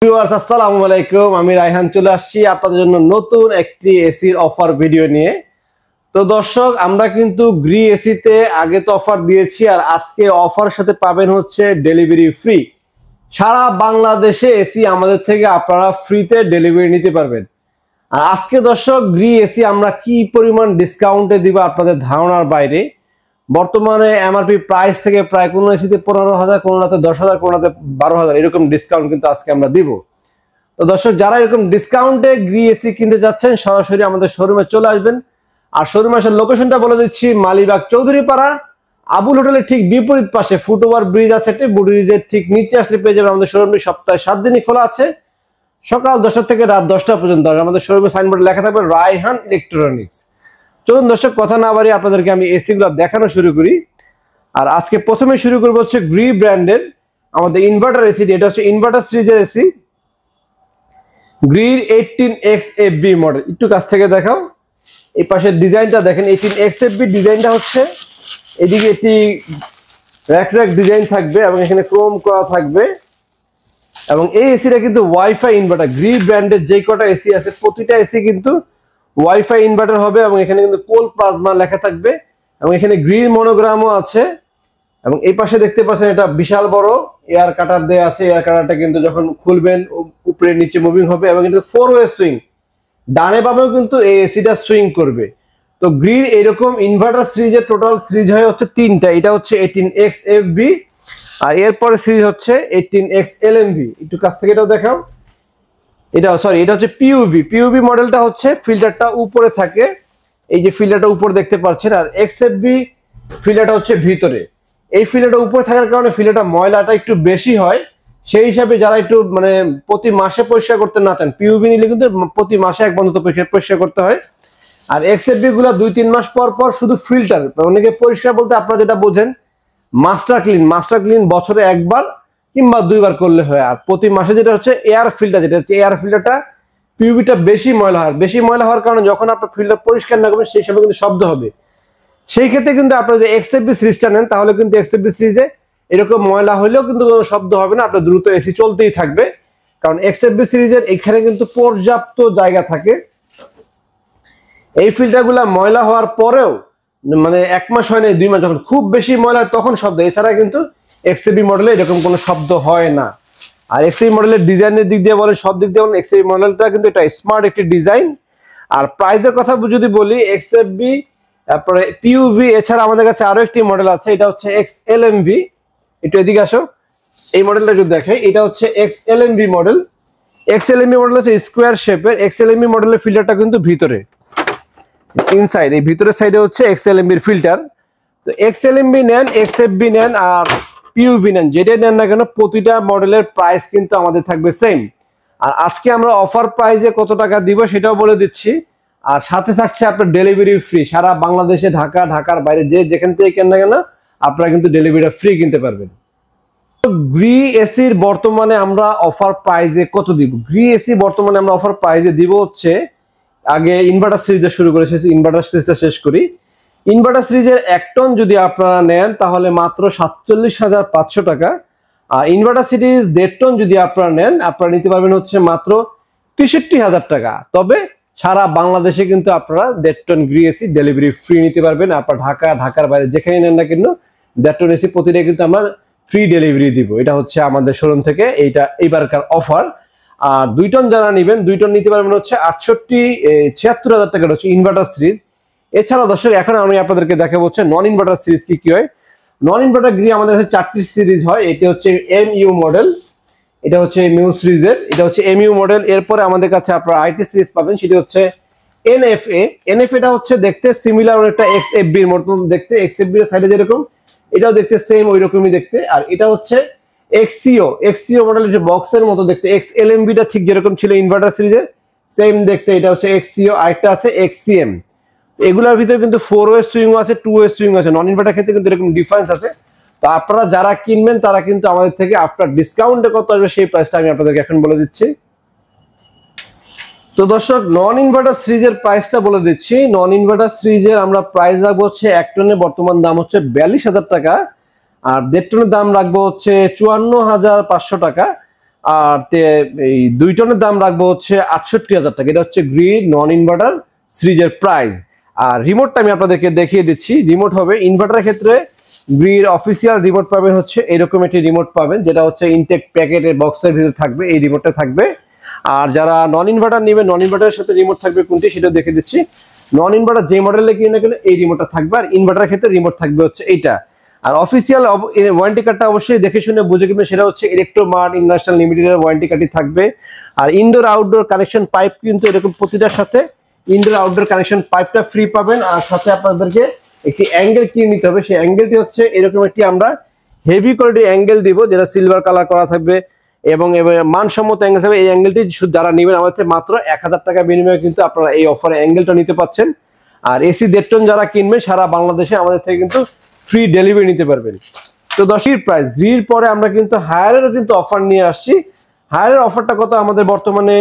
Viewers আসসালামু আলাইকুম, আমি রায়হান চলে আসছি আপনাদের জন্য নতুন একটি এসির অফার ভিডিও নিয়ে। তো দর্শক, আমরা কিন্তু গ্রি এসিতে আগে তো অফার দিয়েছি, আর আজকে অফার সাথে পাবেন হচ্ছে ডেলিভারি ফ্রি। সারা বাংলাদেশে এসি আমাদের থেকে আপনারা ফ্রিতে ডেলিভারি নিতে পারবেন। আর আজকে দর্শক, গ্রি এসি আমরা কি পরিমাণ ডিসকাউন্টে দিব আপনাদের ধারণার বাইরে। বর্তমানে এমআরপি প্রাইস থেকে প্রায় কোনো এসিতে 15,000, কোনোটাতে 10,000, কোনোটাতে 12,000 এরকম ডিসকাউন্ট কিন্তু আজকে আমরা দিব। তো দর্শক, যারা এরকম ডিসকাউন্টে গ্রি এসি কিনতে যাচ্ছেন সরাসরি আমাদের শোরুমে চলে আসবেন। আর শোরুমে আসার লোকেশনটা বলে দিচ্ছি, মালিবাগ চৌধুরীপাড়া আবুল হোটেলের ঠিক বিপরীত পাশে ফুটওভার ব্রিজ আছে, ব্রিজের ঠিক নিচে আসলে পেয়ে যাবেন আমাদের শোরুমটি। সপ্তাহে 7 দিনই খোলা আছে, সকাল 10টা থেকে রাত 10টা পর্যন্ত। আমাদের শোরুমের সাইনবোর্ডে লেখা থাকবে রায়হান ইলেকট্রনিক্স। চলুন দর্শক, কথা না বাড়িয়ে আপনাদেরকে আমি এসি গুলো দেখানো শুরু করি। আর আজকে প্রথমে শুরু করবো হচ্ছে গ্রি ব্র্যান্ডের আমাদের ইনভার্টার এসি। এটা হচ্ছে ইনভার্টার সিরিজের এসি, গ্রির 18XFB মডেল। একটু কাছ থেকে দেখাও, এই পাশের ডিজাইনটা দেখেন। 18XFB ডিজাইনটা হচ্ছে এদিকে একটি র্যাক র্যাক ডিজাইন থাকবে এবং এখানে ক্রোম করা থাকবে। এবং এই এসিটা কিন্তু ওয়াইফাই ইনভার্টার। গ্রি ব্র্যান্ডের যে কটা এসি আছে প্রতিটা এসি কিন্তু ওয়াইফাই ইনভার্টার হবে এবং এখানে কিন্তু কোল প্লাজমা লেখা থাকবে এবং এখানে গ্রিন মনোগ্রামও আছে। এবং এই পাশে দেখতে পাচ্ছেন এটা বিশাল বড় এয়ার কাটার দেয়া আছে। এয়ার কাটারটা কিন্তু যখন খুলবেন উপরে নিচে মুভিং হবে এবং এটা 4 ওয়ে সুইং, ডানে বামেও কিন্তু এই এসিটা সুইং করবে। তো গ্রির এরকম ইনভার্টার সিরিজের টোটাল সিরিজ হয় হচ্ছে 3টা। এটা হচ্ছে 18XFB আর এরপরে সিরিজ হচ্ছে 18XLMB। একটু কাছ থেকে এটাও দেখাও। এটা হচ্ছে পিউভি মডেলটা হচ্ছে ফিল্টারটা উপরে থাকে, এই যে ফিল্টারটা উপরে দেখতে পাচ্ছেন। আর XFB ফিল্টারটা হচ্ছে ভিতরে। এই ফিল্টারটা উপরে থাকার কারণে ফিল্টারটা ময়লাটা একটু বেশি হয়। সেই হিসাবে যারা একটু মানে প্রতি মাসে পরিষ্কার করতে না চান, পিউভি নিলে কিন্তু প্রতি মাসে একবার তো পরিষ্কার করতে হয়। আর XFB গুলা 2-3 মাস পর পর শুধু ফিল্টার, অনেকে পরিষ্কার বলতে আপনারা যেটা বোঝেন মাস্টার ক্লিন বছরে একবার কিংবা 2বার করলে হয়। আর প্রতি মাসে যেটা হচ্ছে এয়ার ফিল্টার, যেটা হচ্ছে এয়ার ফিল্টারটা পিউভিটা বেশি ময়লা হওয়ার কারণে যখন আপনার ফিল্টার পরিষ্কার না করবেন সেই সময় কিন্তু শব্দ হবে। সেই ক্ষেত্রে কিন্তু আপনারা যে XFB সিরিজটা নেন তাহলে কিন্তু XFB সিরিজে এরকম ময়লা হলেও কিন্তু কোনো শব্দ হবে না, আপনার দ্রুত এসি চলতেই থাকবে। কারণ XFB সিরিজের এখানে কিন্তু পর্যাপ্ত জায়গা থাকে। এই ফিল্টারগুলা ময়লা হওয়ার পরেও মানে 1 মাস হয় না 2 মাস, যখন খুব বেশি ময়লা হয় তখন শব্দ, এছাড়া কিন্তু XFB মডেলে এরকম কোনো শব্দ হয় না। আর XFB মডেলের ডিজাইনের দিক দিয়ে বলেন, সব দিক দিয়ে বলেন, XFB মডেলটা কিন্তু এটা স্মার্ট একটি ডিজাইন। আর প্রাইসের কথা যদি বলি, XFB তারপরে পিউভি এছাড়া আমাদের কাছে আরো একটি মডেল আছে, এটা হচ্ছে XLMV। একটু এদিকে আসো, এই মডেলটা যদি দেখে, এটা হচ্ছে XLMV মডেল। XLMV মডেল হচ্ছে স্কোয়ার শেপের। XLMV মডেলের ফিল্টারটা কিন্তু ভিতরে ইনসাইড, এই ভিতরের সাইডে হচ্ছে XLMV এর ফিল্টার। তো XLMV নেন, XFB নেন আর পিউভি নেন, যেটাই নেন না কেন প্রতিটা মডেলের প্রাইস কিন্তু আমাদের থাকবে সেম। আর আজকে আমরা অফার প্রাইসে কত টাকা দিব সেটাও বলে দিচ্ছি। আর সাথে থাকছে আপনার ডেলিভারি ফ্রি। সারা বাংলাদেশে ঢাকার বাইরে যে যেখান থেকে কেন না কেন আপনারা কিন্তু ডেলিভারিটা ফ্রি কিনতে পারবেন। গ্রি এসির বর্তমানে আমরা অফার প্রাইসে কত দিব? গ্রি এসি বর্তমানে আমরা অফার প্রাইসে দিব হচ্ছে, আগে ইনভার্টার সিরিজে শুরু করেছে, ইনভার্টার সিরিজটা শেষ করি। ইনভার্টার সিরিজের 1 টন যদি আপনারা নেন তাহলে মাত্র 47,500 টাকা। আর ইনভার্টার সিরিজ 1.5 টন যদি আপনারা নেন, আপনারা নিতে পারবেন হচ্ছে মাত্র 63,000 টাকা। তবে সারা বাংলাদেশে কিন্তু আপনারা 1.5 ton Gree AC delivery free নিতে পারবেন। আপনার ঢাকার বাইরে যেখানে নেন না কিন্তু 1.5 টন এসি প্রতিটা কিন্তু আমরা ফ্রি ডেলিভারি দিব। এটা হচ্ছে আমাদের শোরুম থেকে এইটা এইবারকার অফার। আর 2 টন যারা নেবেন, 2 টন নিতে পারবেন হচ্ছে 76,000 টাকা হচ্ছে ইনভার্টার সিরিজ। এছাড়া দর্শক, এখন আমি আপনাদেরকে দেখাবো হচ্ছে নন ইনভার্টার সিরিজ কি হয়। নন ইনভার্টার গ্রি আমাদের কাছে 4টি সিরিজ হয়। এটা হচ্ছে MU মডেল, এটা হচ্ছে MU সিরিজের, এটা হচ্ছে MU মডেল। এরপরে আমাদের কাছে আপনারা আইটি সিরিজ পাবেন, সেটা হচ্ছে NFA। NFA হচ্ছে দেখতে সিমিলার অনেকটা XFB এর মতন দেখতে, XFB এর সাইডে যেরকম এটাও দেখতে সেম ওই রকমই দেখতে। আর এটা হচ্ছে XCO মডেলের যে বক্সের মতো দেখতে। XLMB টা ঠিক যেরকম ছিল ইনভার্টার সিরিজে সেম দেখতে, এটা হচ্ছে XCO। আরেকটা আছে XCM। এগুলোর ভিতরে কিন্তু 4 ওয়ে সুইং আছে, 2 ওয়ে সুইং আছে। নন ইনভার্টার ক্ষেত্রে কিন্তু এরকম ডিফারেন্স আছে। তো আপনারা যারা কিনবেন তারা কিন্তু আমাদের থেকে আফটার ডিসকাউন্টে কত আসবে সেই প্রাইসটা আমি আপনাদেরকে এখন বলে দিচ্ছি। তো দর্শক, নন ইনভার্টার সিরিজের প্রাইসটা বলে দিচ্ছি। নন ইনভার্টার সিরিজের আমরা প্রাইস রাখবো হচ্ছে 1 টনের বর্তমান দাম হচ্ছে 42,000 টাকা। আর 1.5 টনের দাম রাখবো হচ্ছে 54,500 টাকা। আর এই 2 টনের দাম রাখবো হচ্ছে 68,000 টাকা। এটা হচ্ছে গ্রিড নন ইনভার্টার সিরিজের প্রাইস। আর রিমোটটা আমি আপনাদেরকে দেখিয়ে দিচ্ছি। রিমোট হবে ইনভার্টারের ক্ষেত্রে গ্রিড অফিসিয়াল রিমোট পাবেন হচ্ছে এরকম একটি রিমোট পাবেন, যেটা হচ্ছে ইনটেক প্যাকেটের বক্সের ভিতরে থাকবে, এই রিমোটটা থাকবে। আর যারা নন ইনভার্টার নেবে, নন ইনভার্টারের সাথে রিমোট থাকবে কোনটি সেটা দেখে দিচ্ছি। নন ইনভার্টার যে মডেলে কিনে কেন এই রিমোটটা থাকবে, আর ইনভার্টারের ক্ষেত্রে রিমোট থাকবে হচ্ছে এইটা। আর অফিসিয়াল ওয়ারেন্টি কার্ডটা অবশ্যই দেখে শুনে বুঝে কিনবেন, সেটা হচ্ছে ইলেকট্রোমার্ট ইন্টারন্যাশনাল লিমিটেডের ওয়ারেন্টি কার্ডই থাকবে। আর ইনডোর আউটডোর কানেকশন পাইপ কিন্তু এরকম প্রতিটার সাথে ইনডোর আউটডোর কানেকশন পাইপটা ফ্রি পাবেন। আর সাথে আপনাদেরকে একটি অ্যাঙ্গেল কিনে নিতে হবে, সেই অ্যাঙ্গেলটি হচ্ছে এরকম একটি আমরা হেভি কোয়ালিটি অ্যাঙ্গেল দিব, যেটা সিলভার কালার করা থাকবে এবং মানসম্মত অ্যাঙ্গেল থাকবে। এই অ্যাঙ্গেলটি যারা নেবেন আমাদের থেকে মাত্র 1000 টাকা বিনিময়ে কিন্তু আপনারা এই অফারে অ্যাঙ্গেলটা নিতে পাচ্ছেন। আর এসি 1.5 টন যারা কিনবেন সারা বাংলাদেশে আমাদের থেকে কিন্তু ফ্রি ডেলিভারি নিতে পারবেন। তো 10 প্রাইস গ্রিড পরে আমরা কিন্তু হায়ারেরও কিন্তু অফার নিয়ে আসছি। হায়ারের অফারটা কত আমাদের বর্তমানে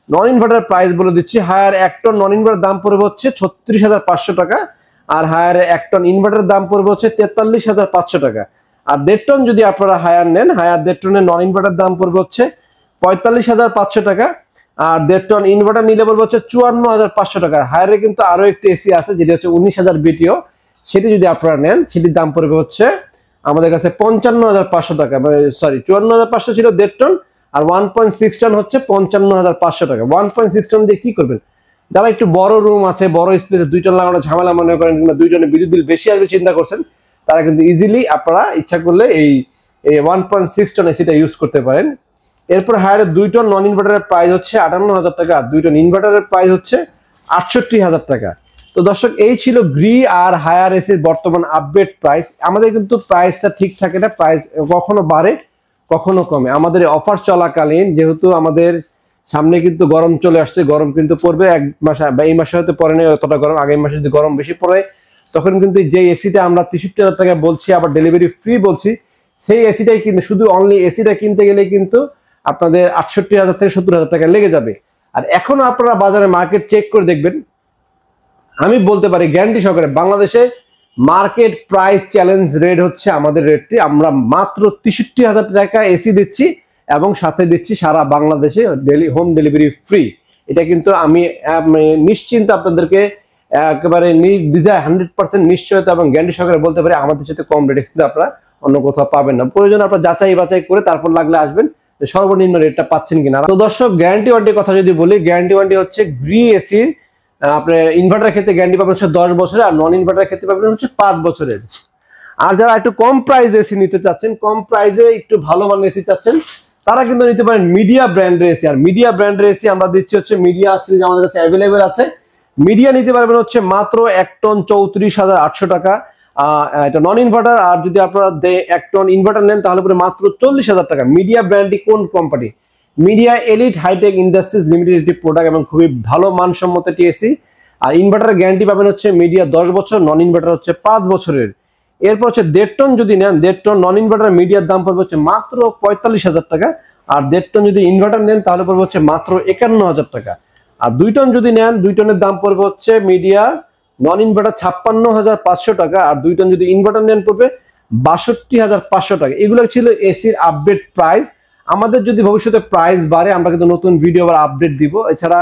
নন ইনভার্টার প্রাইস বলে দিচ্ছি। হায়ার 1 টন নন ইনভার্টার দাম পড়বে হচ্ছে 36,500 টাকা। আর হায়ার 1 টন ইনভার্টার দাম পড়বে হচ্ছে 43,500 টাকা। আর 1.5 টন যদি আপনারা হায়ার নেন, হায়ার 1.5 টনের নন ইনভার্টার দাম পড়বে হচ্ছে 45,500 টাকা। আর 1.5 টন ইনভার্টার নিলে পড়বে হচ্ছে 54,500 টাকা। হায়ারে কিন্তু আরো একটি এসি আছে যেটা হচ্ছে 19,000 বিটিও, সেটি যদি আপনারা নেন সেটির দাম পড়বে হচ্ছে আমাদের কাছে 55,500 টাকা। সরি, 54,500 ছিল 1.5 টন, আর 1.6 টন হচ্ছে 55,500 টাকা। 1.6 টন দিয়ে কি করবেন? যারা একটু বড় রুম আছে, বড় স্পেসে 2 টন লাগানো ঝামেলা মনে করেন, কিংবা 2 টনের বিদ্যুৎ বিল বেশি আসবে চিন্তা করছেন, তারা কিন্তু ইজিলি আপনারা ইচ্ছা করলে এই 1.6 টন এসিটা ইউজ করতে পারেন। এরপর হায়ারের 2 টন নন ইনভার্টারের প্রাইস হচ্ছে 58,000 টাকা, আর 2 টন ইনভার্টারের প্রাইস হচ্ছে 68,000 টাকা। তো দর্শক, এই ছিল গ্রি আর হায়ার এসির বর্তমান আপডেট প্রাইস। আমাদের কিন্তু প্রাইসটা ঠিক থাকে না, প্রাইস কখনো বাড়ে কখনো কমে। আমাদের অফার চলাকালীন যেহেতু আমাদের সামনে কিন্তু গরম চলে আসছে, গরম কিন্তু পড়বে 1 মাস, এই মাসে হয়তো পরে নেই অতটা গরম, আগামী মাসে যদি গরম বেশি পড়ে তখন কিন্তু যে এসিটা আমরা 63,000 টাকা বলছি, আবার ডেলিভারি ফ্রি বলছি, সেই এসিটাই কিন্তু শুধু অনলি এসিটা কিনতে গেলে কিন্তু আপনাদের 68,000 থেকে 70,000 টাকা লেগে যাবে। আর এখনো আপনারা বাজারে মার্কেট চেক করে দেখবেন, আমি বলতে পারি গ্যারান্টি সহকারে বাংলাদেশে মার্কেট প্রাইস চ্যালেঞ্জ রেট হচ্ছে আমাদের রেটটি। আমরা মাত্র 63,000 টাকা এসি দিচ্ছি এবং সাথে দিচ্ছি সারা বাংলাদেশে হোম ডেলিভারি ফ্রি। এটা কিন্তু আমি নিশ্চিন্ত আপনাদেরকে একেবারে নির্দ্বিধায় 100% নিশ্চয়তা এবং গ্যারান্টি সহকারে বলতে পারি আমাদের সাথে কম রেটে কিন্তু আপনারা অন্য কোথাও পাবেন না। প্রয়োজন আপনারা যাচাই বাছাই করে তারপর লাগলে আসবেন সর্বনিম্ন রেটটা পাচ্ছেন কিনা। তো দর্শক, গ্যারান্টি ওয়ারেন্টির কথা যদি বলি, গ্যারান্টি ওয়ারেন্টি হচ্ছে গ্রি এসি আপনার ইনভার্টার ক্ষেত্রে গ্যারান্টি পাবেন হচ্ছে 10 বছরের, আর নন ইনভার্টার ক্ষেত্রে পাবেন হচ্ছে 5 বছরের। আর যারা একটু কম প্রাইসে এসি নিতে চাচ্ছেন, কম প্রাইসে একটু ভালো মানের এসি চাচ্ছেন, তারা কিন্তু নিতে পারেন মিডিয়া ব্র্যান্ডের এসি। আর মিডিয়া ব্র্যান্ডের এসি আমরা দিচ্ছি হচ্ছে মিডিয়া সিরিজ আমাদের কাছে অ্যাভেলেবেল আছে। মিডিয়া নিতে পারবেন হচ্ছে মাত্র 1 টন 34,800 টাকা, এটা নন ইনভার্টার। আর যদি আপনারা 1 টন ইনভার্টার নেন তাহলে পরে মাত্র 40,000 টাকা। মিডিয়া ব্র্যান্ডটি কোন company? Midea Elite Hitech Industries Limited একটি প্রোডাক্ট এবং খুবই ভালো মানসম্মত একটি এসি। আর ইনভার্টার গ্যারান্টি পাবেন হচ্ছে মিডিয়া 10 বছর, নন ইনভার্টার হচ্ছে 5 বছরের। এরপর হচ্ছে 1.5 টন যদি নেন, 1.5 টন নন ইনভার্টার মিডিয়ার দাম পড়বে হচ্ছে মাত্র 45,000 টাকা। আর 1.5 টন যদি ইনভার্টার নেন তাহলে পড়বে হচ্ছে মাত্র 51,000 টাকা। আর 2 টন যদি নেন, 2 টনের দাম পড়বে হচ্ছে মিডিয়া নন ইনভার্টার 56,500 টাকা। আর 2 টন যদি ইনভার্টার নেন পড়বে 62,500 টাকা। এগুলো ছিল এসির আপডেট প্রাইস। আমাদের যদি ভবিষ্যতে প্রাইস বাড়ে আমরা কিন্তু নতুন ভিডিও আবার আপডেট দিব। এছাড়া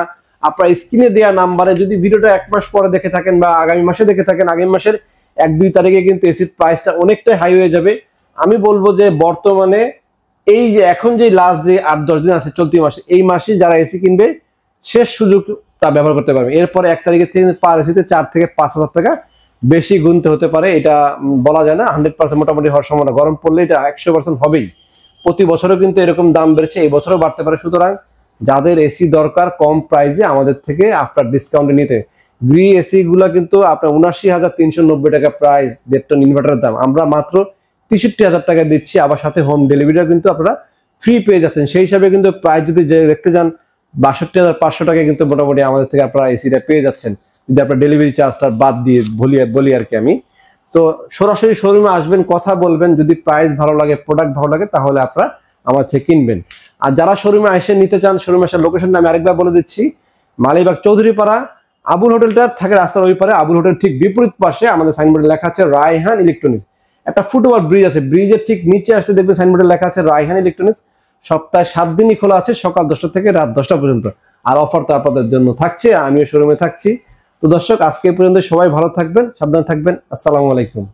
আপনার স্ক্রিনে দেওয়া নাম্বারে যদি ভিডিওটা 1 মাস পরে দেখে থাকেন বা আগামী মাসে দেখে থাকেন, আগামী মাসের 1-2 তারিখে কিন্তু এসির প্রাইসটা অনেকটাই হাই হয়ে যাবে। আমি বলবো যে বর্তমানে এই যে এখন যে লাস্ট যে 8-10 দিন আছে চলতি মাসে, এই মাসে যারা এসি কিনবে শেষ সুযোগটা ব্যবহার করতে পারবে। এরপরে 1 তারিখের থেকে পার এসিতে 4 থেকে 5,000 টাকা বেশি গুনতে হতে পারে, এটা বলা যায় না। 100% মোটামুটি হওয়ার সম্ভাবনা, গরম পড়লে এটা 100% হবেই। প্রতি বছরও কিন্তু এরকম দাম বেড়েছে, এই বছরও বাড়তে পারে। সুতরাং যাদের এসি দরকার কম প্রাইসে আমাদের থেকে আপনার ডিসকাউন্টে নিতে, গ্রি এসি গুলা কিন্তু আপনার 79,390 টাকা প্রাইস, 1.5 টন ইনভার্টারের দাম আমরা মাত্র 63,000 টাকা দিচ্ছি। আবার সাথে হোম ডেলিভারিটা কিন্তু আপনারা ফ্রি পেয়ে যাচ্ছেন। সেই হিসাবে কিন্তু প্রাইস যদি দেখতে যান 62,500 টাকা কিন্তু মোটামুটি আমাদের থেকে আপনারা এসিটা পেয়ে যাচ্ছেন, যদি আপনার ডেলিভারি চার্জটা বাদ দিয়ে বলি আর কি আমি। তো সরাসরি শোরুমে আসবেন, কথা বলবেন, যদি প্রাইস ভালো লাগে, প্রোডাক্ট ভালো লাগে তাহলে আপনারা আমার থেকে কিনবেন। আর যারা শোরুমে এসে নিতে চান, শোরুমে আসার লোকেশনটা আমি আরেকবার বলে দিচ্ছি। মালিবাগ চৌধুরীপাড়া আবুল হোটেলটা থাকে রাস্তার ওই পারে, আবুল হোটেল ঠিক বিপরীত পাশে আমাদের সাইনবোর্ডে লেখা আছে রায়হান ইলেকট্রনিক্স। একটা ফুটওভার ব্রিজ আছে, ব্রিজের ঠিক নিচে আসতে দেখবেন সাইনবোর্ডে লেখা আছে রায়হান ইলেকট্রনিক্স। সপ্তাহে 7 দিনই খোলা আছে, সকাল 10টা থেকে রাত 10টা পর্যন্ত। আর অফার তো আপনাদের জন্য থাকছে, আমিও শোরুমে থাকছি। তো দর্শক, আজকে পর্যন্ত সবাই ভালো থাকবেন, সাবধানে থাকবেন। আসসালামু আলাইকুম।